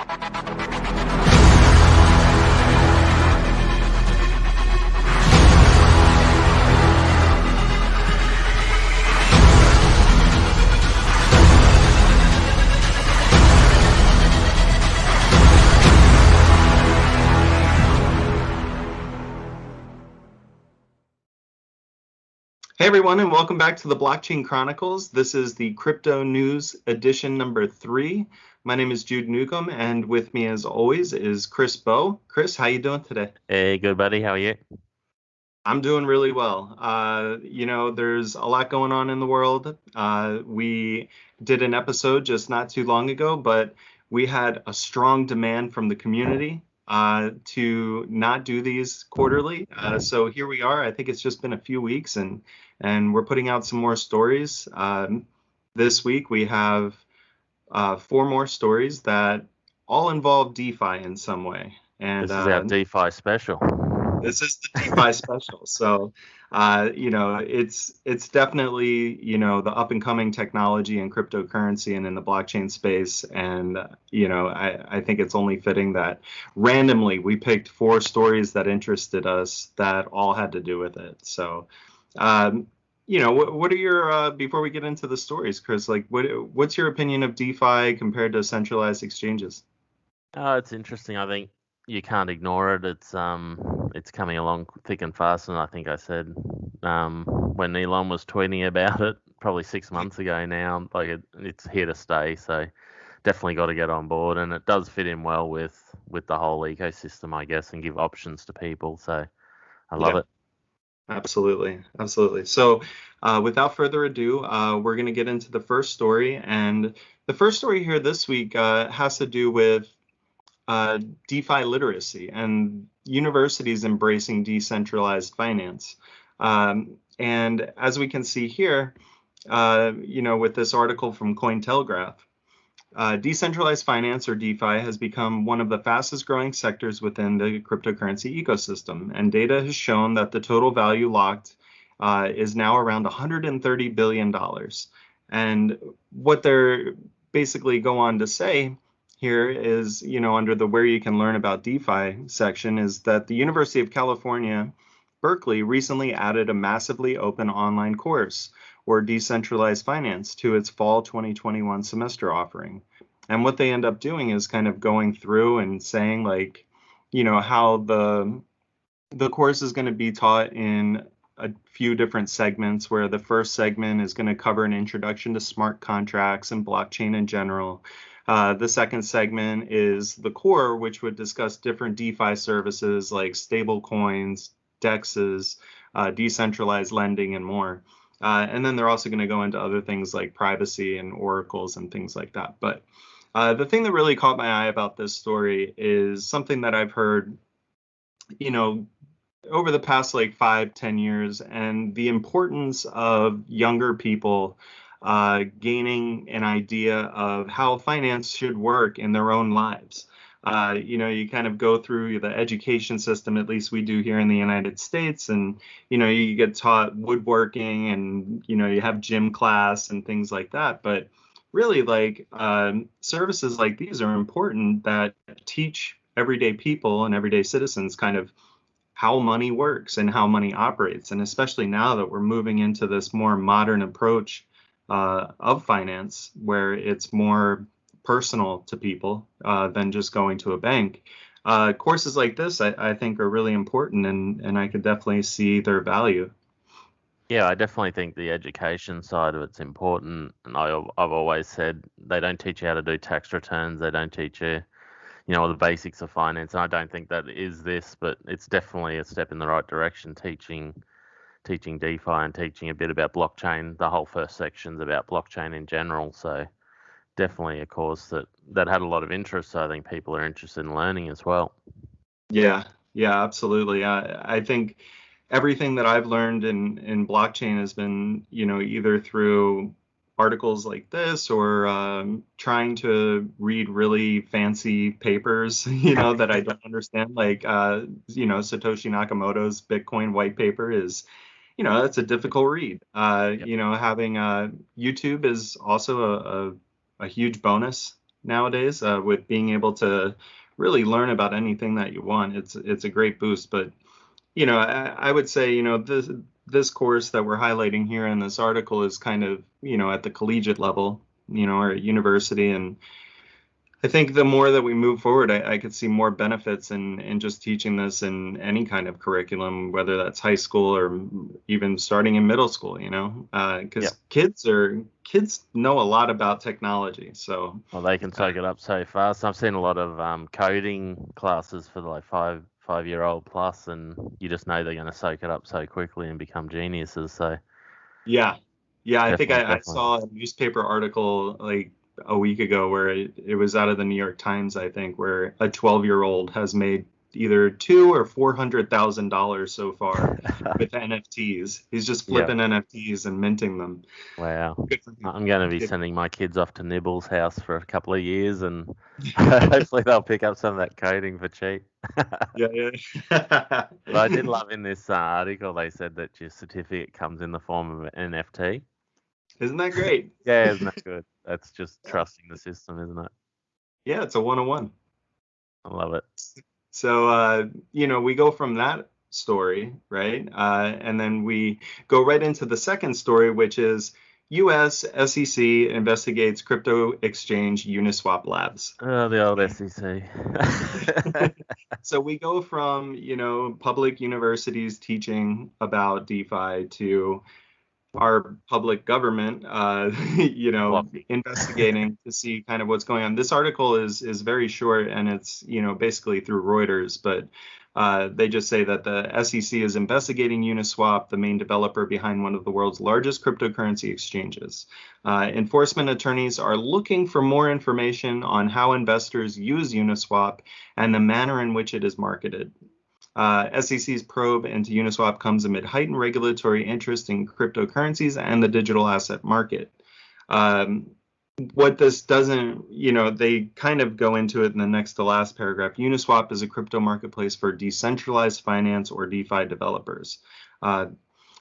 Hey everyone, and welcome back to the Blockchain Chronicles. This is the Crypto News edition number 3. My name is Jude Newcomb, and with me as always is Chris Bowe. Chris, how you doing today? Hey, good buddy. How are you? I'm doing really well. There's a lot going on in the world. We did an episode just not too long ago, but we had a strong demand from the community to not do these quarterly. So here we are. I think it's just been a few weeks, and we're putting out some more stories. This week we have 4 more stories that all involve DeFi in some way. And this is our DeFi special. This is the DeFi special. So, it's definitely, the up and coming technology in cryptocurrency and in the blockchain space. And, I think it's only fitting that randomly we picked 4 stories that interested us that all had to do with it. So, what are your, before we get into the stories, Chris, like what's your opinion of DeFi compared to centralized exchanges? It's interesting. I think you can't ignore it. It's coming along thick and fast, and I think I said when Elon was tweeting about it probably 6 months ago now, like it's here to stay. So definitely got to get on board, and it does fit in well with the whole ecosystem, I guess, and give options to people. So I love it. Absolutely. So without further ado, we're going to get into the first story, and the first story here this week has to do with DeFi literacy and universities embracing decentralized finance. And as we can see here, with this article from Cointelegraph, decentralized finance, or DeFi, has become one of the fastest growing sectors within the cryptocurrency ecosystem. And data has shown that the total value locked is now around $130 billion. And what they're basically go on to say here is, under the where you can learn about DeFi section, is that the University of California, Berkeley recently added a massively open online course, or decentralized finance, to its fall 2021 semester offering. And what they end up doing is kind of going through and saying, like, how the course is going to be taught in a few different segments, where the first segment is going to cover an introduction to smart contracts and blockchain in general. The second segment is the core, which would discuss different DeFi services like stable coins, DEXs, decentralized lending, and more. And then they're also going to go into other things like privacy and oracles and things like that. But the thing that really caught my eye about this story is something that I've heard, over the past like 5-10 years, and the importance of younger people gaining an idea of how finance should work in their own lives. You kind of go through the education system, at least we do here in the United States, and, you get taught woodworking, and, you have gym class and things like that. But really, like, services like these are important that teach everyday people and everyday citizens kind of how money works and how money operates. And especially now that we're moving into this more modern approach of finance, where it's more personal to people than just going to a bank. Courses like this, I think, are really important, and I could definitely see their value. Yeah, I definitely think the education side of it's important. And I've always said they don't teach you how to do tax returns. They don't teach you, the basics of finance. And I don't think that is this, but it's definitely a step in the right direction, teaching DeFi and teaching a bit about blockchain. The whole first section's about blockchain in general. So definitely a course that had a lot of interest. So I think people are interested in learning as well. Yeah, absolutely. I think everything that I've learned in blockchain has been, either through articles like this or trying to read really fancy papers, that I don't understand. Like, Satoshi Nakamoto's Bitcoin white paper is, that's a difficult read. Having YouTube is also a huge bonus. nowadays, with being able to really learn about anything that you want. It's a great boost. But I would say, this course that we're highlighting here in this article is kind of, at the collegiate level, or at university. And I think the more that we move forward, I could see more benefits in just teaching this in any kind of curriculum, whether that's high school or even starting in middle school, because kids know a lot about technology. So, Well, they can soak it up so fast. I've seen a lot of coding classes for like five-year-old plus, and you just know they're going to soak it up so quickly and become geniuses. So yeah, yeah, I think definitely, I definitely. saw a newspaper article like a week ago where it was out of the New York Times, I think, where a 12-year-old has made either two or $400,000 so far with NFTs. He's just Yeah. flipping NFTs and minting them. Wow. Good for him. I'm going to be Good. sending my kids off to Nibble's house for a couple of years, and hopefully they'll pick up some of that coding for cheap. Yeah, yeah. But I did love in this article, they said that your certificate comes in the form of an NFT. Isn't that great? Yeah, isn't that good? That's just Yeah, trusting the system, isn't it? yeah, it's a one-on-one. I love it. So, we go from that story, right? And then we go right into the second story, which is US SEC investigates crypto exchange Uniswap Labs. Oh, the old SEC. So we go from, public universities teaching about DeFi to our public government, Fluffy. investigating to see kind of what's going on. This article is very short, and it's basically through Reuters, but they just say that the SEC is investigating Uniswap, the main developer behind one of the world's largest cryptocurrency exchanges. Enforcement attorneys are looking for more information on how investors use Uniswap and the manner in which it is marketed. SEC's probe into Uniswap comes amid heightened regulatory interest in cryptocurrencies and the digital asset market. Um, what this doesn't, they kind of go into it in the next to last paragraph. Uniswap is a crypto marketplace for decentralized finance or DeFi developers.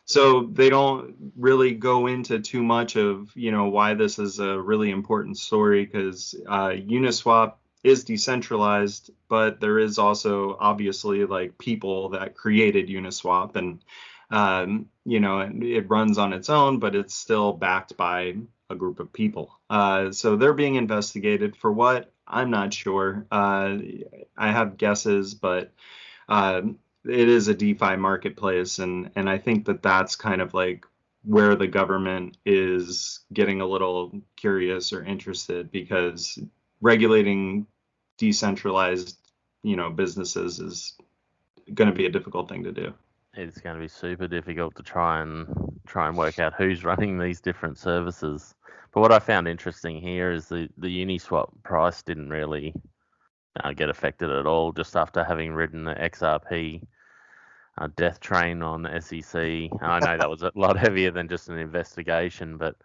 So they don't really go into too much of, why this is a really important story, because Uniswap is decentralized, but there is also obviously like people that created Uniswap, and it runs on its own, but it's still backed by a group of people. So they're being investigated for what? I'm not sure. I have guesses, but it is a DeFi marketplace, and I think that that's kind of like where the government is getting a little curious or interested, because regulating decentralized, businesses is going to be a difficult thing to do. It's going to be super difficult to try and work out who's running these different services. But what I found interesting here is the Uniswap price didn't really get affected at all. Just after having ridden the XRP death train on SEC, I know that was a lot heavier than just an investigation, but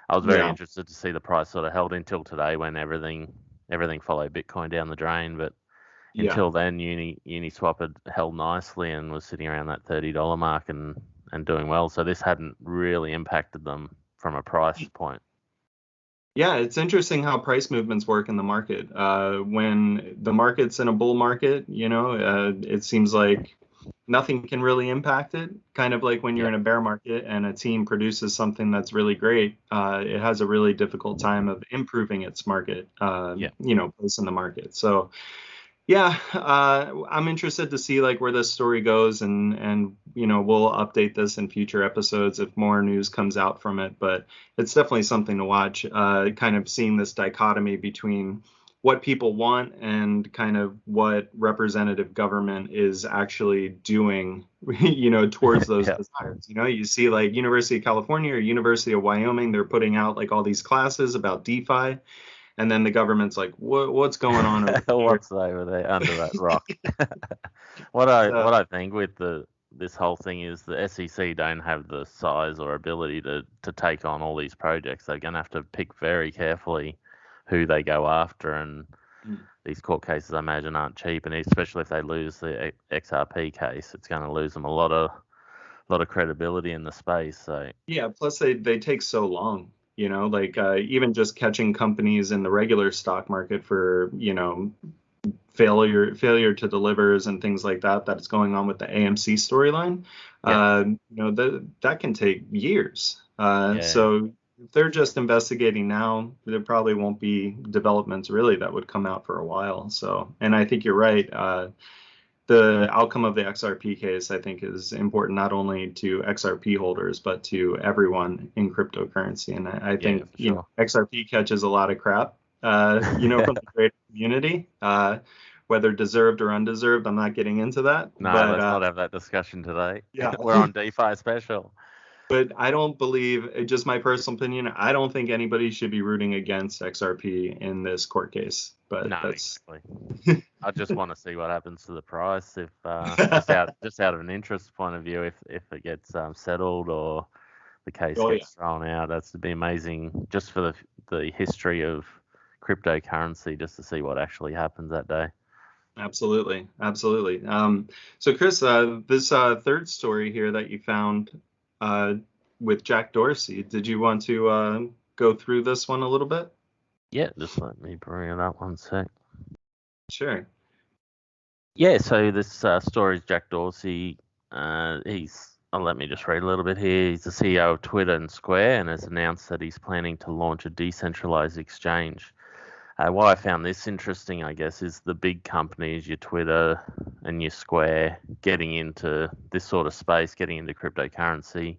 I was very Yeah. interested to see the price sort of held until today, when everything followed Bitcoin down the drain. But Yeah. until then, Uniswap had held nicely and was sitting around that $30 mark and doing well. So this hadn't really impacted them from a price point. Yeah, it's interesting how price movements work in the market. When the market's in a bull market, it seems like nothing can really impact it. Kind of like when you're Yeah. in a bear market and a team produces something that's really great, it has a really difficult time of improving its market, Yeah. place in the market. So yeah, I'm interested to see like where this story goes, and we'll update this in future episodes if more news comes out from it. But it's definitely something to watch. Kind of seeing this dichotomy between what people want and kind of what representative government is actually doing, towards those Yeah. desires. You see like University of California or University of Wyoming, they're putting out like all these classes about DeFi. And then the government's like, what's going on over here? What's over there under that rock? So, What I think with this whole thing is the SEC don't have the size or ability to take on all these projects. They're going to have to pick very carefully who they go after, and these court cases, I imagine, aren't cheap. And especially if they lose the XRP case, it's going to lose them a lot of credibility in the space. So yeah, plus they take so long. like even just catching companies in the regular stock market for, failure to delivers and things like that that's going on with the AMC storyline. Yeah. That can take years. Yeah. So if they're just investigating now, there probably won't be developments really that would come out for a while. So, and I think you're right. The outcome of the XRP case, I think, is important not only to XRP holders, but to everyone in cryptocurrency. And I Yeah, think, for sure. XRP catches a lot of crap, from the greater community, whether deserved or undeserved. I'm not getting into that, No, but let's not have that discussion today. yeah. We're on DeFi special. But I don't believe, just my personal opinion, I don't think anybody should be rooting against XRP in this court case. But No, that's, exactly. I just want to see what happens to the price if just out of an interest point of view, if it gets settled or the case oh yeah. gets thrown out. That's to be amazing just for the history of cryptocurrency, just to see what actually happens that day. Absolutely, absolutely. So Chris, this third story here that you found uh, with Jack Dorsey, did you want to go through this one a little bit? Yeah, just let me bring it up one sec. Sure. Yeah, so this story is Jack Dorsey. Let me just read a little bit here. He's the CEO of Twitter and Square and has announced that he's planning to launch a decentralized exchange. Why I found this interesting, I guess, is the big companies, your Twitter and your Square, getting into this sort of space, getting into cryptocurrency.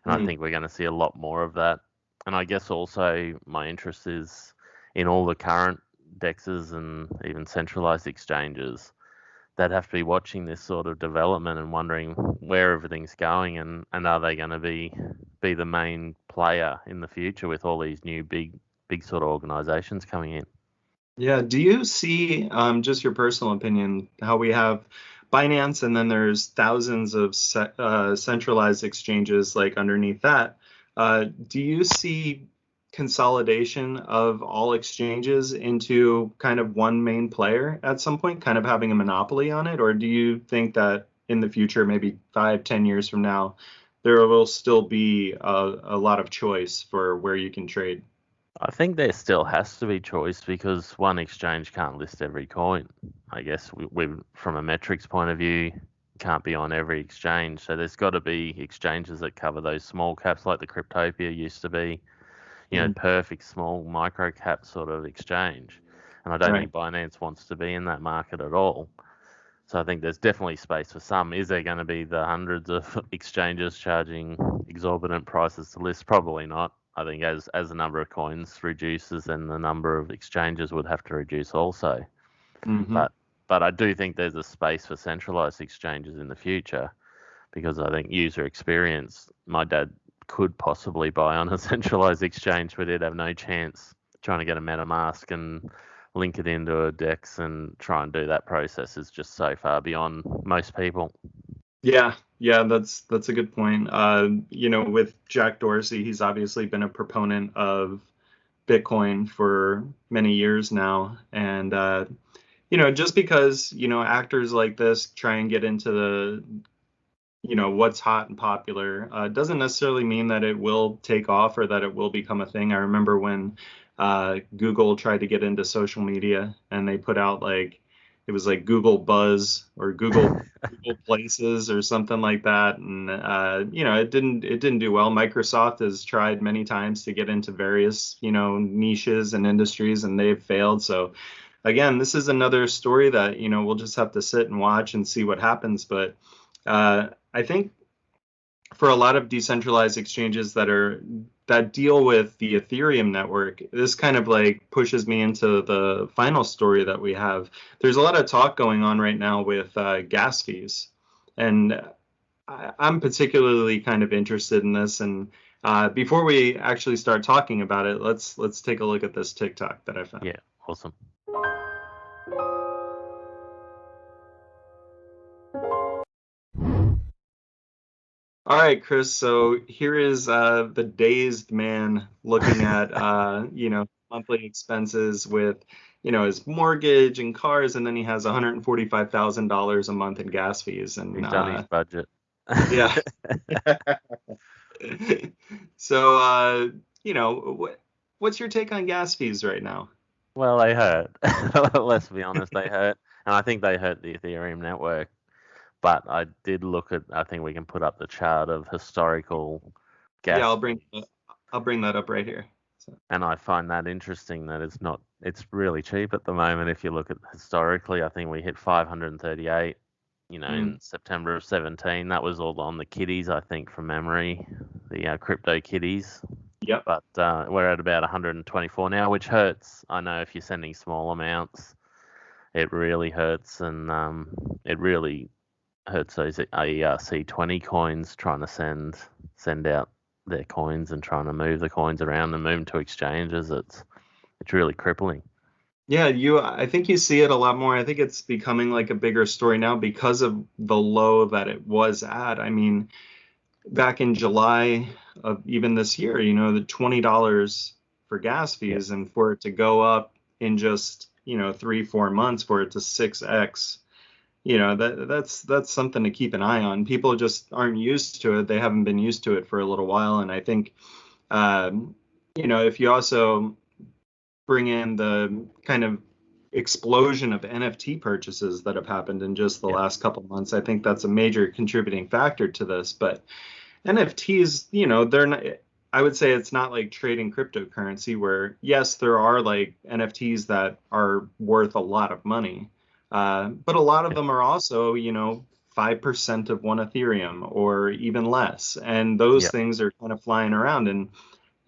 And I think we're going to see a lot more of that. And I guess also my interest is in all the current DEXs and even centralized exchanges that have to be watching this sort of development and wondering where everything's going and are they going to be the main player in the future with all these new big sort of organizations coming in. Yeah. Do you see, just your personal opinion, how we have Binance and then there's thousands of centralized exchanges like underneath that? Do you see consolidation of all exchanges into kind of one main player at some point, kind of having a monopoly on it? Or do you think that in the future, maybe 5-10 years from now, there will still be a lot of choice for where you can trade? I think there still has to be choice because one exchange can't list every coin. I guess we from a metrics point of view, can't be on every exchange. So there's got to be exchanges that cover those small caps like the Cryptopia used to be, perfect small micro cap sort of exchange. And I don't think Binance wants to be in that market at all. So I think there's definitely space for some. Is there going to be the hundreds of exchanges charging exorbitant prices to list? Probably not. I think as the number of coins reduces, then the number of exchanges would have to reduce also. Mm-hmm. But I do think there's a space for centralized exchanges in the future because I think user experience, my dad could possibly buy on a centralized exchange, but he'd have no chance trying to get a MetaMask and link it into a DEX and try and do that process is just so far beyond most people. Yeah, that's a good point. With Jack Dorsey, he's obviously been a proponent of Bitcoin for many years now, and just because actors like this try and get into the what's hot and popular doesn't necessarily mean that it will take off or that it will become a thing. I remember when Google tried to get into social media and they put out it was like Google Buzz or Google Places or something like that, and it didn't do well. Microsoft has tried many times to get into various niches and industries, and they've failed. So again, this is another story that we'll just have to sit and watch and see what happens. But I think for a lot of decentralized exchanges that deal with the Ethereum network, this kind of pushes me into the final story that we have. There's a lot of talk going on right now with gas fees, and I'm particularly kind of interested in this. And before we actually start talking about it, let's take a look at this TikTok that I found. Yeah, awesome. All right, Chris. So here is the dazed man looking at monthly expenses with his mortgage and cars, and then he has $145,000 a month in gas fees. And He's done his budget. yeah. So what's your take on gas fees right now? Well, they hurt. Let's be honest, they hurt, and I think they hurt the Ethereum network. But I did look at. I think we can put up the chart of historical Yeah, gas fees, I'll bring that up right here. So, and I find that interesting that it's not. It's really cheap at the moment. If you look at historically, I think we hit 538. mm, In September of 17, that was all on the kitties, I think, from memory, the crypto kitties. yep. But we're at about 124 now, which hurts. I know if you're sending small amounts, it really hurts, and it really hurts those ERC20 coins trying to send out their coins and trying to move the coins around and move them to exchanges. It's really crippling. Yeah, I think you see it a lot more. I think it's becoming like a bigger story now because of the low that it was at. I mean, back in July of even this year, the $20 for gas Yeah, fees, and for it to go up in just, 3, 4 months for it to 6x, that's something to keep an eye on. People just aren't used to it. They haven't been used to it for a little while. And I think, if you also bring in the kind of explosion of NFT purchases that have happened in just the yeah, last couple months, I think that's a major contributing factor to this. But NFTs, they're not, I would say it's not like trading cryptocurrency where, yes, there are like NFTs that are worth a lot of money. But a lot of yeah, them are also, 5% of one Ethereum or even less. And those yeah, things are kind of flying around. And,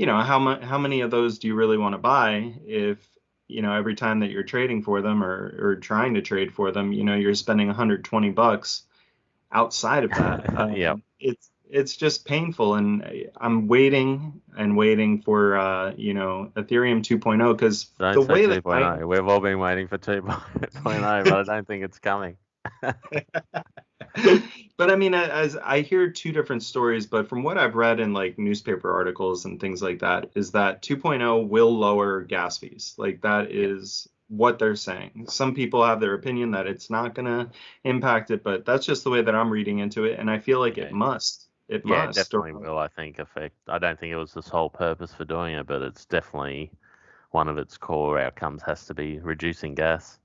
how many of those do you really want to buy if, every time that you're trading for them or trying to trade for them, you're spending $120 outside of that. yeah. It's just painful, and I'm waiting and waiting for Ethereum 2.0 because Don't the say way that 2.0. We've all been waiting for 2.0, but I don't think it's coming. but I mean, as I hear two different stories, but from what I've read in like newspaper articles and things like that, is that 2.0 will lower gas fees. Like that Yeah, is what they're saying. Some people have their opinion that it's not going to impact it, but that's just the way that I'm reading into it, and I feel like it yeah, must. It yeah. It must. definitely will. I think affect. I don't think it was the sole purpose for doing it, but it's definitely one of its core outcomes has to be reducing gas.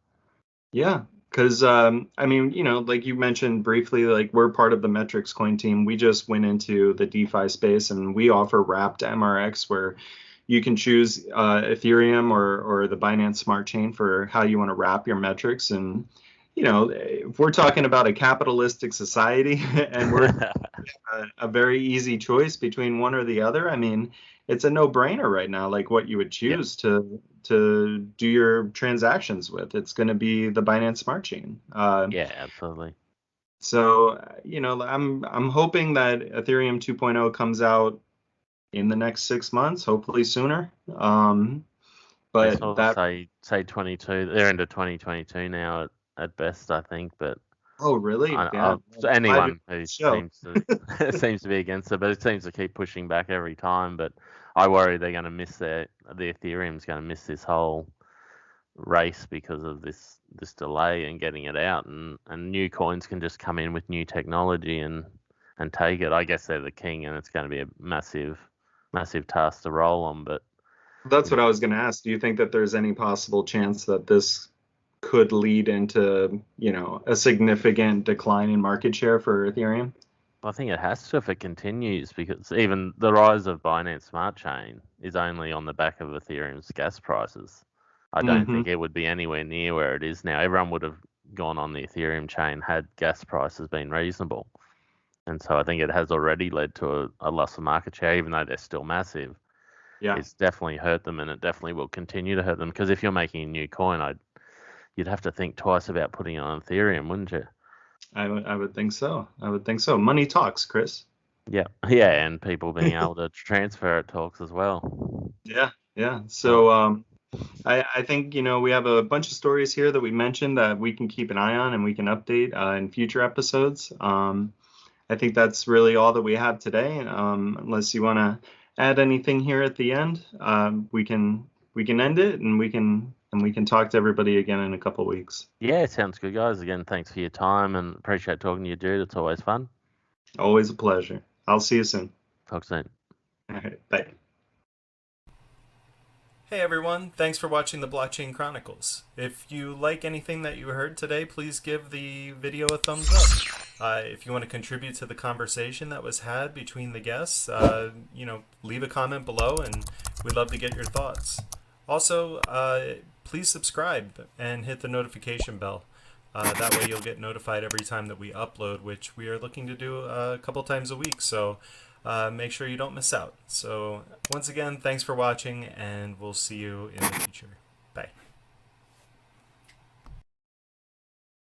Yeah, because I mean, like you mentioned briefly, like we're part of the Metrics Coin team. We just went into the DeFi space, and we offer wrapped MRX where you can choose Ethereum or the Binance Smart Chain for how you want to wrap your metrics. And if we're talking about a capitalistic society and we're a very easy choice between one or the other. I mean, it's a no-brainer right now, like what you would Yeah, choose to do your transactions with. It's going to be the Binance Smart Chain. yeah, absolutely. So, I'm hoping that Ethereum 2.0 comes out in the next 6 months, hopefully sooner. They But sort of that, say 22. They're into 2022 now at best, I think. But oh, really? Yeah. Live anyone who show. seems to seems to be against it, but it seems to keep pushing back every time. But I worry they're going to miss the Ethereum's going to miss this whole race because of this delay in getting it out, and new coins can just come in with new technology and take it. I guess they're the king, and it's going to be a massive task to roll on. But That's you what know, I was going to ask. Do you think that there's any possible chance that this could lead into, a significant decline in market share for Ethereum? I think it has to if it continues because even the rise of Binance Smart Chain is only on the back of Ethereum's gas prices. I don't Hmm. think it would be anywhere near where it is now. Everyone would have gone on the Ethereum chain had gas prices been reasonable. And so I think it has already led to a loss of market share, even though they're still massive. Yeah, It's definitely hurt them, and it definitely will continue to hurt them. Because if you're making a new coin, you'd have to think twice about putting it on Ethereum, wouldn't you? I would think so. I would think so. Money talks, Chris. Yeah, yeah, and people being able to transfer it talks as well. Yeah, yeah. So So I think, we have a bunch of stories here that we mentioned that we can keep an eye on and we can update in future episodes. I think that's really all that we have today. Unless you want to add anything here at the end, we can end it, and we can talk to everybody again in a couple weeks. yeah, sounds good, guys. Again, thanks for your time and appreciate talking to you, Jude. It's always fun. Always a pleasure. I'll see you soon. Talk soon. All right, bye. Hey everyone, thanks for watching the Blockchain Chronicles. If you like anything that you heard today, please give the video a thumbs up. If you want to contribute to the conversation that was had between the guests, leave a comment below and we'd love to get your thoughts. Also, please subscribe and hit the notification bell. That way you'll get notified every time that we upload, which we are looking to do a couple times a week. So make sure you don't miss out. So once again, thanks for watching, and we'll see you in the future. Bye.